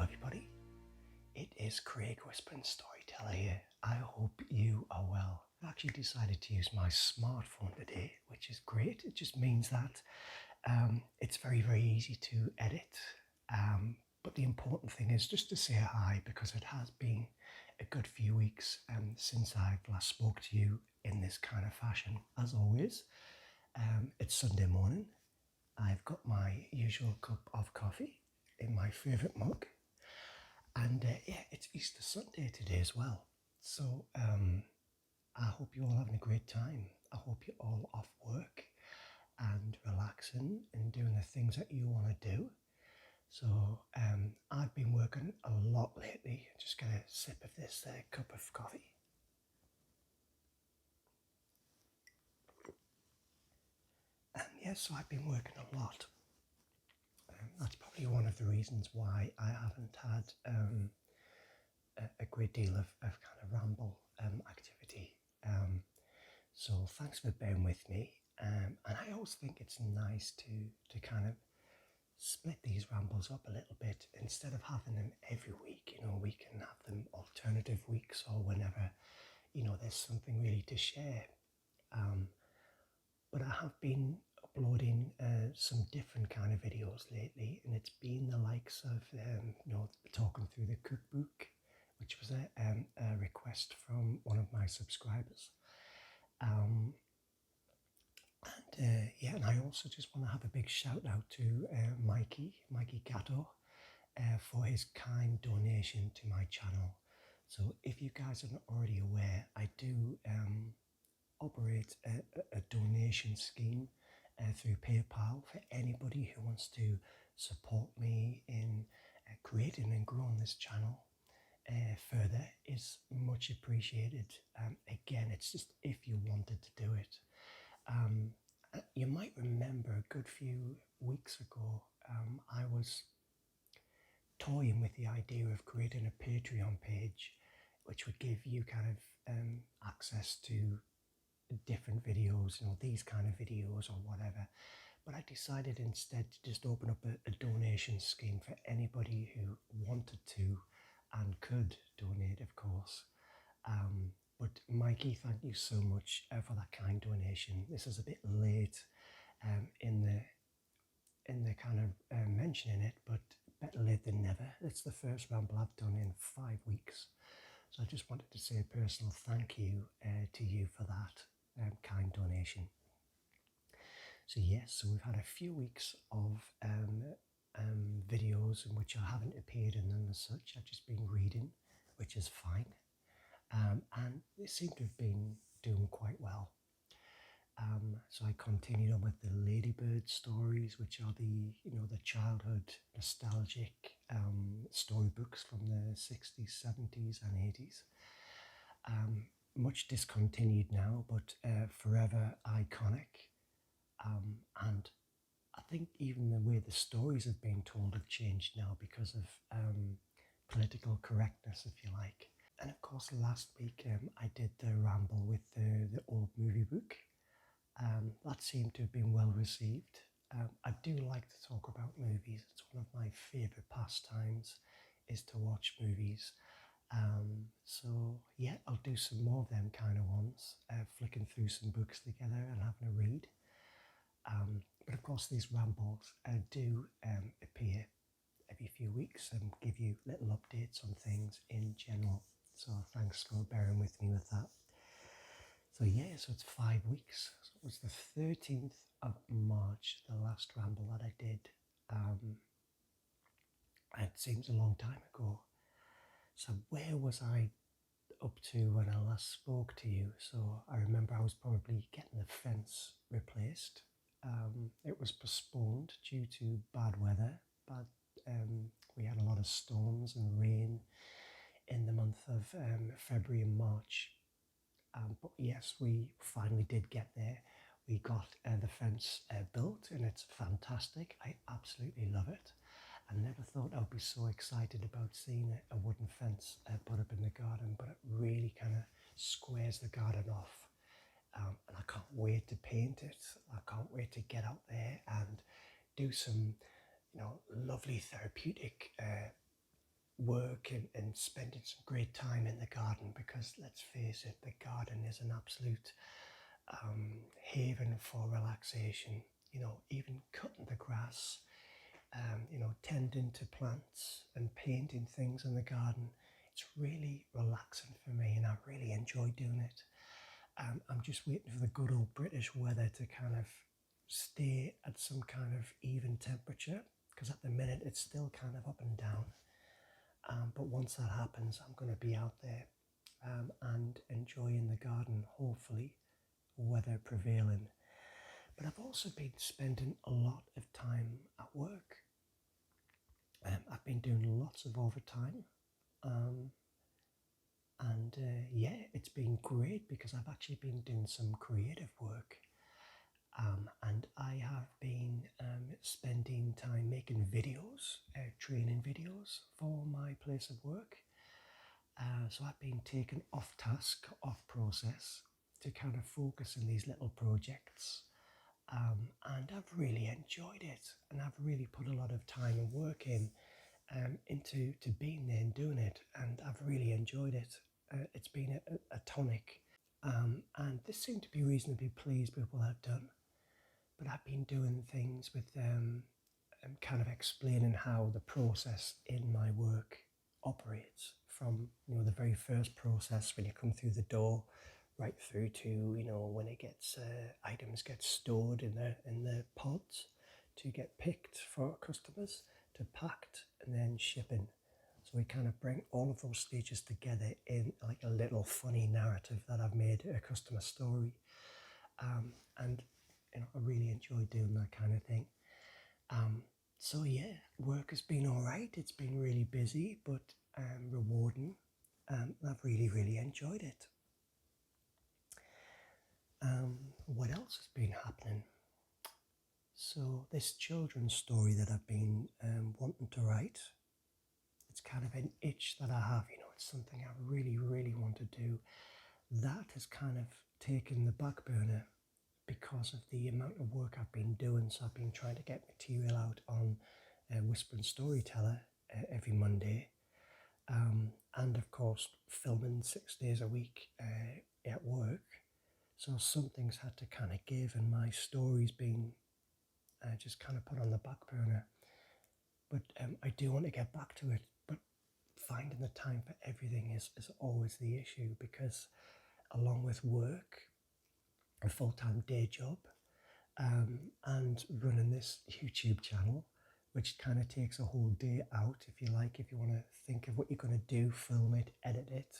everybody. It is Craig Whisperinstoryteller here. I hope you are well. I've actually decided to use my smartphone today, which is great. It just means that it's very, very easy to edit. But the important thing is just to say hi, because it has been a good few weeks since I've last spoke to you in this kind of fashion. As always, it's Sunday morning. I've got my usual cup of coffee in my favourite mug. And it's Easter Sunday today as well. So I hope you're all having a great time. I hope you're all off work and relaxing and doing the things that you want to do. So I've been working a lot lately. Just get a sip of this cup of coffee. So I've been working a lot. That's probably one of the reasons why I haven't had a great deal of kind of ramble activity. So thanks for bearing with me. And I always think it's nice to kind of split these rambles up a little bit instead of having them every week. You know, we can have them alternative weeks or whenever, you know, there's something really to share. But I have been uploading some different kind of videos lately, and it's been the likes of, talking through the cookbook, which was a request from one of my subscribers. And I also just want to have a big shout out to Mikey Gatto, for his kind donation to my channel. So if you guys are not already aware, I do operate a donation scheme through PayPal for anybody who wants to support me in creating and growing this channel further is much appreciated. Again, it's just if you wanted to do it. You might remember a good few weeks ago, I was toying with the idea of creating a Patreon page which would give you kind of access to different videos, you know, these kind of videos or whatever. But I decided instead to just open up a donation scheme for anybody who wanted to and could donate, of course. But Mikey, thank you so much for that kind donation. This is a bit late in the kind of mentioning it, but better late than never. It's the first ramble I've done in 5 weeks. So I just wanted to say a personal thank you to you for that kind donation. So yes, so we've had a few weeks of videos in which I haven't appeared in them as such. I've just been reading, which is fine. And they seem to have been doing quite well. So I continued on with the Ladybird stories, which are the childhood nostalgic storybooks from the 60s, 70s and 80s. Much discontinued now, but forever iconic. And I think even the way the stories have been told have changed now because of political correctness, if you like. And of course, last week I did the ramble with the old movie book. That seemed to have been well received. I do like to talk about movies. It's one of my favourite pastimes, is to watch movies. So yeah, I'll do some more of them kind of ones, flicking through some books together and having a read. But of course, these rambles do appear every few weeks and give you little updates on things in general. So thanks for bearing with me with that. So yeah, so it's 5 weeks. So it was the 13th of March, the last ramble that I did. It seems a long time ago. So where was I up to when I last spoke to you? So I remember I was probably getting the fence replaced. It was postponed due to bad weather. We had a lot of storms and rain in the month of February and March. But yes, we finally did get there. We got the fence built, and it's fantastic. I absolutely love it. I never thought I would be so excited about seeing a wooden fence put up in the garden, but it really kind of squares the garden off. And I can't wait to paint it. I can't wait to get out there and do some, lovely therapeutic work and spending some great time in the garden, because let's face it, the garden is an absolute haven for relaxation. You know, even cutting the grass, you know, tending to plants and painting things in the garden. It's really relaxing for me, and I really enjoy doing it. I'm just waiting for the good old British weather to kind of stay at some kind of even temperature, because at the minute it's still kind of up and down. But once that happens, I'm going to be out there and enjoying the garden, hopefully, weather prevailing. But I've also been spending a lot of time at work. I've been doing lots of overtime. And yeah, it's been great because I've actually been doing some creative work. And I have been spending time making videos, training videos for my place of work. So I've been taken off task, off process, to kind of focus on these little projects. And I've really enjoyed it, and I've really put a lot of time and work into being there and doing it, and I've really enjoyed it. It's been a tonic, and they seem to be reasonably pleased with what I've done. But I've been doing things with kind of explaining how the process in my work operates, from, you know, the very first process when you come through the door, right through to, you know, when it gets items get stored in the pods, to get picked for customers, to packed, and then shipping. So we kind of bring all of those stages together in like a little funny narrative that I've made a customer story. And you know, I really enjoy doing that kind of thing. So yeah, work has been all right. It's been really busy, but rewarding. I've really enjoyed it. What else has been happening? So this children's story that I've been wanting to write, it's kind of an itch that I have. You know, it's something I really want to do. That has kind of taken the back burner because of the amount of work I've been doing. So I've been trying to get material out on Whisperinstoryteller every Monday. And of course, filming 6 days a week at work. So some things had to kind of give, and my story's been just kind of put on the back burner. But I do want to get back to it. But finding the time for everything is always the issue, because along with work, a full-time day job, and running this YouTube channel, which kind of takes a whole day out, if you like. If you want to think of what you're going to do, film it, edit it,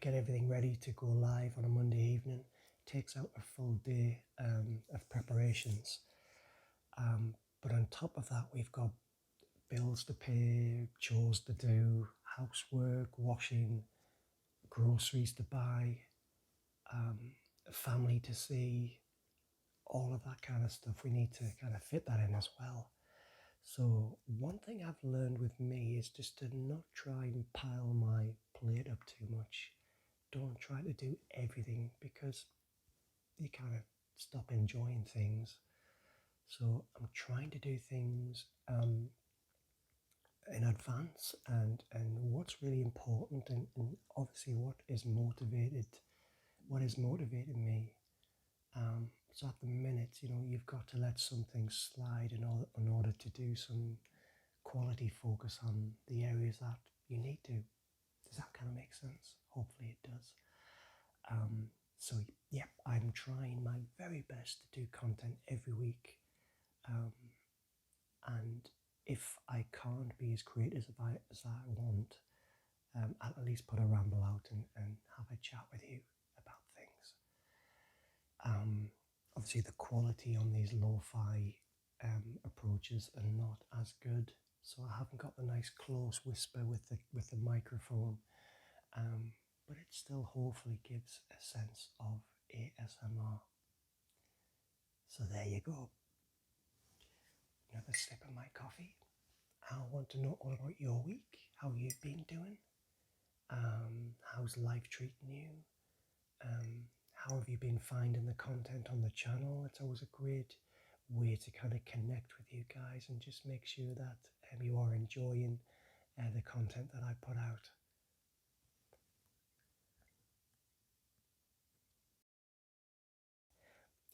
get everything ready to go live on a Monday evening, takes out a full day of preparations. But on top of that, we've got bills to pay, chores to do, housework, washing, groceries to buy, family to see, all of that kind of stuff. We need to kind of fit that in as well. So one thing I've learned with me is just to not try and pile my plate up too much. Don't try to do everything, because you kind of stop enjoying things. So I'm trying to do things in advance, and what's really important, and obviously what is motivating me. So at the minute, you know, you've got to let some things slide in order to do some quality focus on the areas that you need to. Does that kind of make sense? Hopefully it does. So yeah, I'm trying my very best to do content every week. And if I can't be as creative as I want, I'll at least put a ramble out and have a chat with you about things. Obviously the quality on these lo-fi approaches are not as good, so I haven't got the nice close whisper with the microphone, but it still hopefully gives a sense of ASMR. So there you go. Another sip of my coffee. I want to know all about your week, how you've been doing, how's life treating you, how have you been finding the content on the channel. It's always a great way to kind of connect with you guys and just make sure that you are enjoying the content that I put out.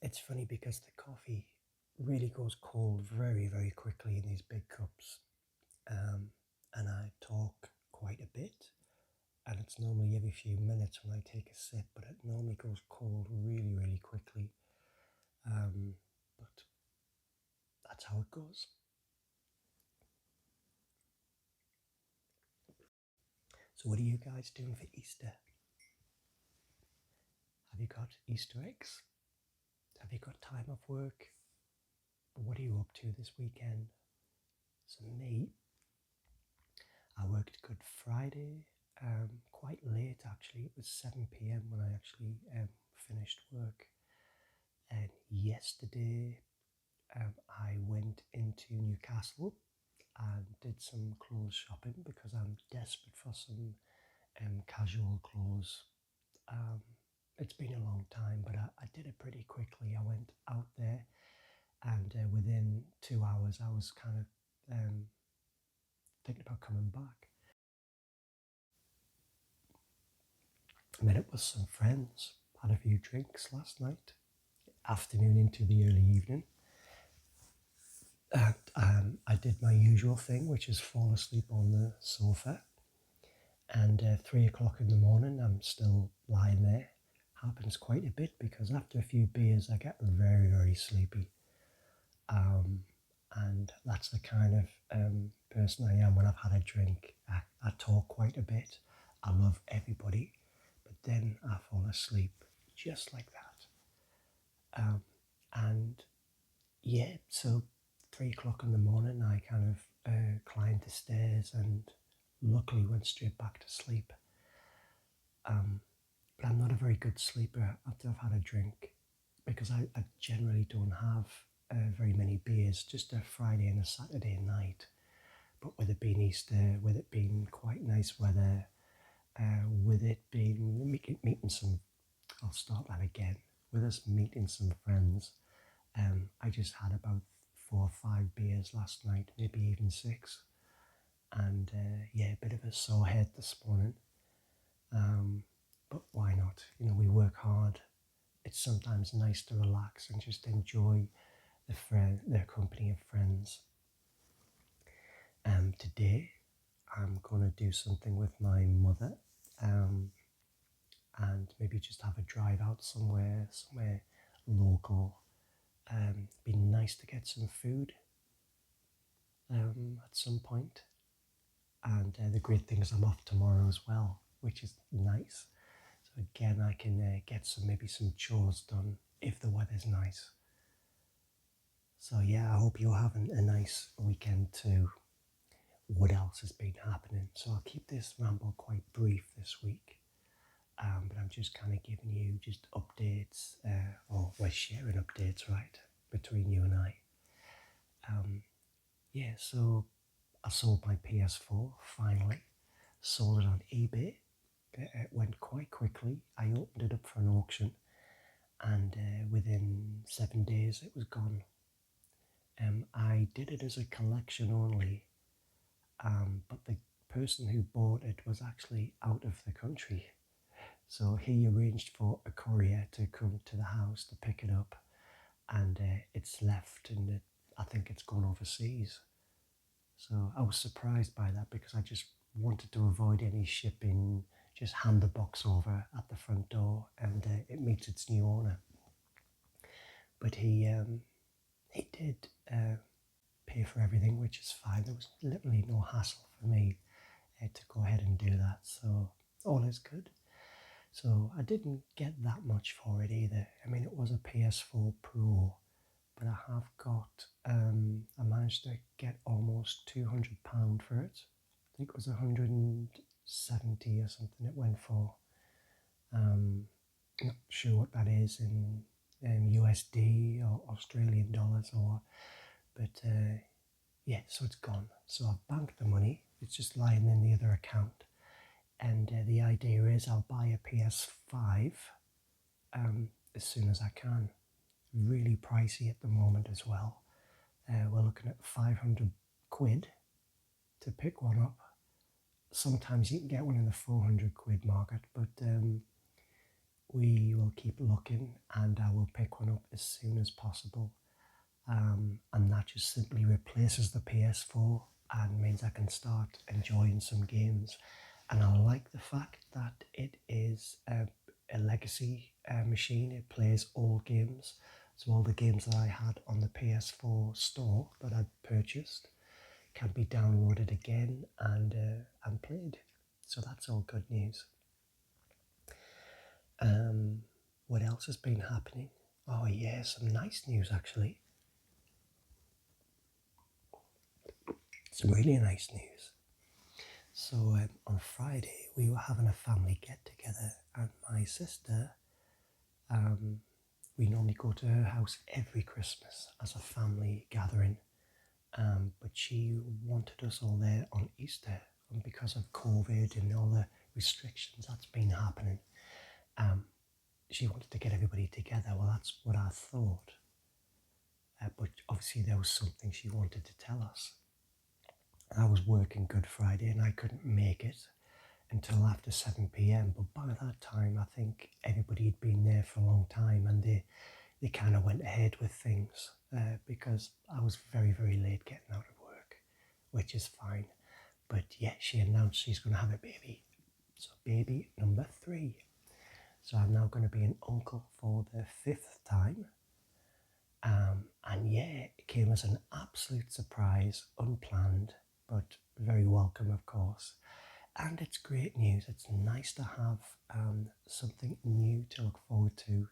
It's funny because the coffee really goes cold very, very quickly in these big cups. And I talk quite a bit, and it's normally every few minutes when I take a sip, but it normally goes cold really, really quickly. But that's how it goes. So, what are you guys doing for Easter? Have you got Easter eggs? Have you got time off work? What are you up to this weekend? So, me, I worked Good Friday, quite late actually. It was 7 p.m. when I actually finished work. And yesterday, I went into Newcastle and did some clothes shopping because I'm desperate for some casual clothes. It's been a long time, but I did it pretty quickly. I went out there, and within 2 hours, I was kind of thinking about coming back. I met up with some friends, had a few drinks last night, afternoon into the early evening. And I did my usual thing, which is fall asleep on the sofa. And 3 o'clock in the morning, I'm still lying there. Happens quite a bit because after a few beers, I get very, very sleepy. And that's the kind of person I am when I've had a drink. I talk quite a bit. I love everybody, but then I fall asleep just like that. And yeah, so 3 o'clock in the morning, I kind of climbed the stairs and luckily went straight back to sleep. But I'm not a very good sleeper after I've had a drink because I generally don't have very many beers, just a Friday and a Saturday night. But with it being Easter, with it being quite nice weather, with it being meeting some, I'll start that again, with us meeting some friends, I just had about 4 or 5 beers last night, maybe even 6. And yeah, a bit of a sore head this morning. But why not? You know, we work hard. It's sometimes nice to relax and just enjoy the company of friends. Today, I'm going to do something with my mother, and maybe just have a drive out somewhere local. Be nice to get some food at some point. And the great thing is I'm off tomorrow as well, which is nice. So again, I can get maybe some chores done if the weather's nice. So yeah, I hope you're having a nice weekend too. What else has been happening? So I'll keep this ramble quite brief this week. But I'm just kind of giving you just updates, or we're sharing updates, right, between you and I. Yeah, so I sold my PS4 finally. Sold it on eBay. It went quite quickly. I opened it up for an auction, and within 7 days it was gone. I did it as a collection only, but the person who bought it was actually out of the country. So he arranged for a courier to come to the house to pick it up, and it's left, and I think it's gone overseas. So I was surprised by that because I just wanted to avoid any shipping. Just hand the box over at the front door, and it meets its new owner. But he did pay for everything, which is fine. There was literally no hassle for me to go ahead and do that. So all is good. So I didn't get that much for it either. I mean, it was a PS4 Pro, but I have got, I managed to get almost £200 for it. I think it was 170 or something it went for. Not sure what that is in USD or Australian dollars, but yeah, so it's gone. So I've banked the money. It's just lying in the other account. And the idea is I'll buy a PS5 as soon as I can. Really pricey at the moment as well. We're looking at 500 quid to pick one up. sometimes you can get one in the 400 quid market, but we will keep looking and I will pick one up as soon as possible. And that just simply replaces the PS4 and means I can start enjoying some games. And I like the fact that it is a legacy machine. It plays old games. So all the games that I had on the PS4 store that I'd purchased can be downloaded again and played. So that's all good news. What else has been happening? Oh yeah, some nice news actually. Some really nice news. So on Friday we were having a family get together, and my sister, we normally go to her house every Christmas as a family gathering, but she wanted us all there on Easter, and because of COVID and all the restrictions that's been happening, she wanted to get everybody together. Well, that's what I thought, but obviously there was something she wanted to tell us. I was working Good Friday and I couldn't make it until after 7 p.m. But by that time, I think everybody had been there for a long time, and they kind of went ahead with things because I was very, very late getting out of work, which is fine. But yeah, she announced she's going to have a baby. So baby number 3. So I'm now going to be an uncle for the 5th time. And yeah, it came as an absolute surprise, unplanned, but very welcome, of course. And it's great news. It's nice to have something new to look forward to.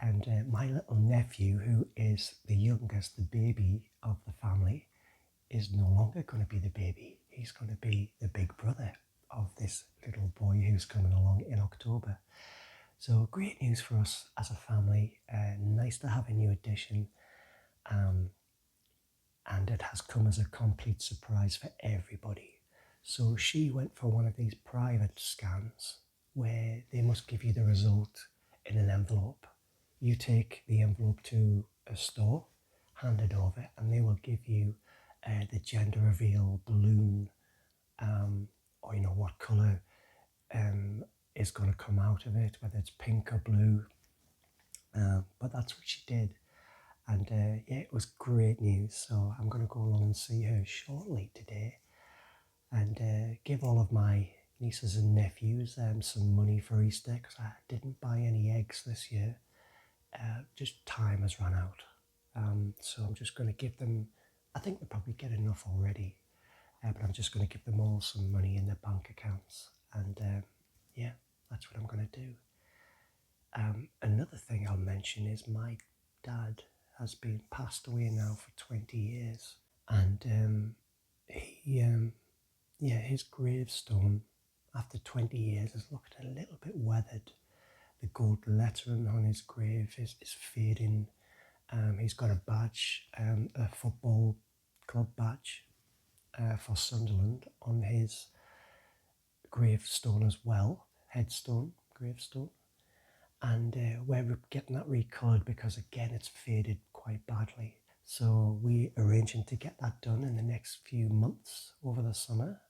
And my little nephew, who is the youngest, the baby of the family, is no longer going to be the baby. He's going to be the big brother of this little boy who's coming along in October. So great news for us as a family. Nice to have a new addition. And it has come as a complete surprise for everybody. So she went for one of these private scans where they must give you the result in an envelope. You take the envelope to a store, hand it over, and they will give you the gender reveal balloon, or what colour is going to come out of it, whether it's pink or blue. But that's what she did. And yeah, it was great news. So I'm going to go along and see her shortly today and give all of my nieces and nephews some money for Easter, because I didn't buy any eggs this year. Just time has run out. So I'm just going to give them, I think they probably get enough already, but I'm just going to give them all some money in their bank accounts. And yeah, that's what I'm going to do. Another thing I'll mention is my dad has been passed away now for 20 years. And his gravestone after 20 years has looked a little bit weathered. The gold lettering on his grave is fading. He's got a badge, a football club badge for Sunderland on his gravestone as well, headstone, gravestone. And we're getting that recoloured because again it's faded quite badly. So we're arranging to get that done in the next few months over the summer.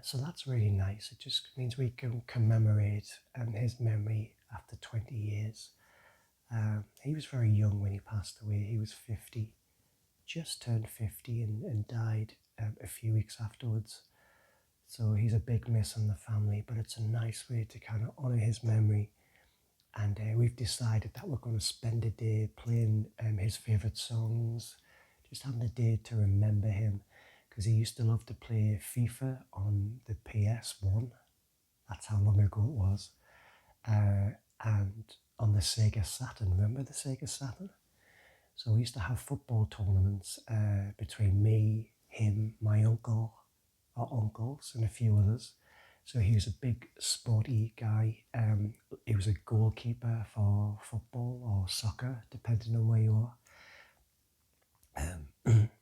So that's really nice. It just means we can commemorate his memory after 20 years. He was very young when he passed away. He was 50, just turned 50 and died a few weeks afterwards. So he's a big miss on the family, but it's a nice way to kind of honour his memory. And we've decided that we're going to spend a day playing his favourite songs, just having a day to remember him, because he used to love to play FIFA on the PS1. That's how long ago it was. And on the Sega Saturn, remember the Sega Saturn? So we used to have football tournaments between me, him, my uncle, our uncles, and a few others. So he was a big sporty guy. He was a goalkeeper for football or soccer, depending on where you are.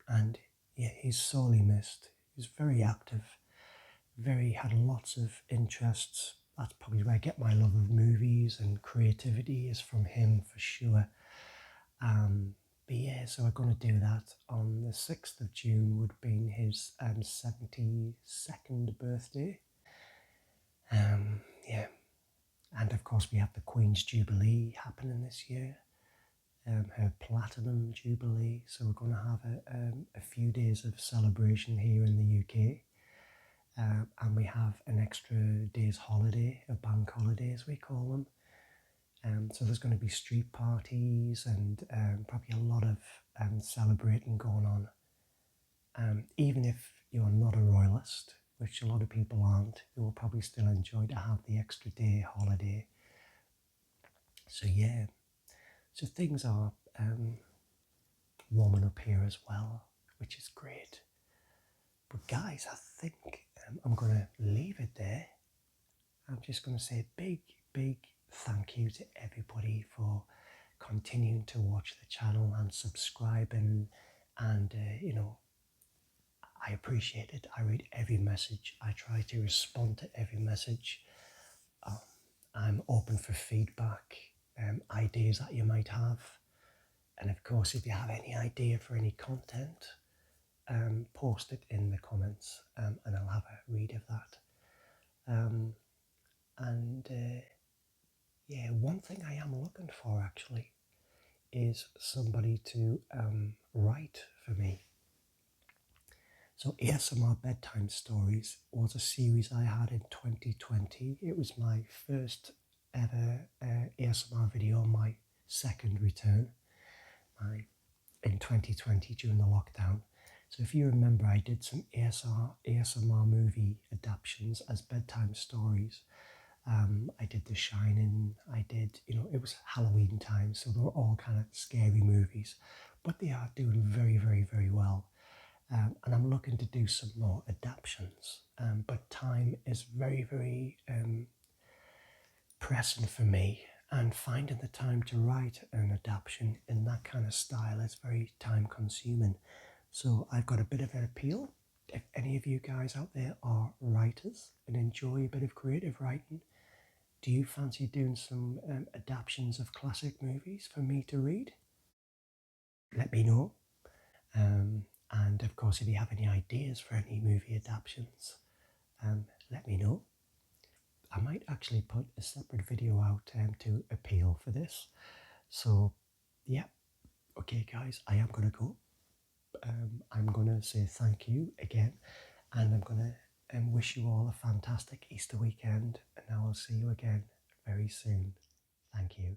And yeah, he's sorely missed. He was very active, had lots of interests. That's probably where I get my love of movies and creativity is from him for sure. But yeah, so we're going to do that on the 6th of June, would be his 72nd birthday. Yeah, and of course we have the Queen's Jubilee happening this year, her Platinum Jubilee. So we're going to have a few days of celebration here in the UK. And we have an extra day's holiday, a bank holiday as we call them. So there's going to be street parties and probably a lot of celebrating going on. Even if you're not a royalist, which a lot of people aren't, you will probably still enjoy to have the extra day holiday. So yeah, so things are warming up here as well, which is great. But guys, I think I'm going to leave it there. I'm just going to say a big thank you to everybody for continuing to watch the channel and subscribing. And, I appreciate it. I read every message. I try to respond to every message. I'm open for feedback, ideas that you might have. And of course, if you have any idea for any content, post it in the comments and I'll have a read of that. Yeah, one thing I am looking for actually is somebody to write for me. So ASMR Bedtime Stories was a series I had in 2020. It was my first ever ASMR video, my second return in 2020 during the lockdown. So if you remember, I did some ASMR movie adaptations as bedtime stories. I did The Shining, I did, it was Halloween time, so they were all kind of scary movies, but they are doing very, very, very well. And I'm looking to do some more adaptations, but time is very, very pressing for me, and finding the time to write an adaptation in that kind of style is very time consuming. So I've got a bit of an appeal. If any of you guys out there are writers and enjoy a bit of creative writing, do you fancy doing some adaptations of classic movies for me to read? Let me know. And of course, if you have any ideas for any movie adaptations, let me know. I might actually put a separate video out to appeal for this. So, yeah. Okay, guys, I am going to go. I'm going to say thank you again, and I'm going to wish you all a fantastic Easter weekend, and I will see you again very soon. Thank you.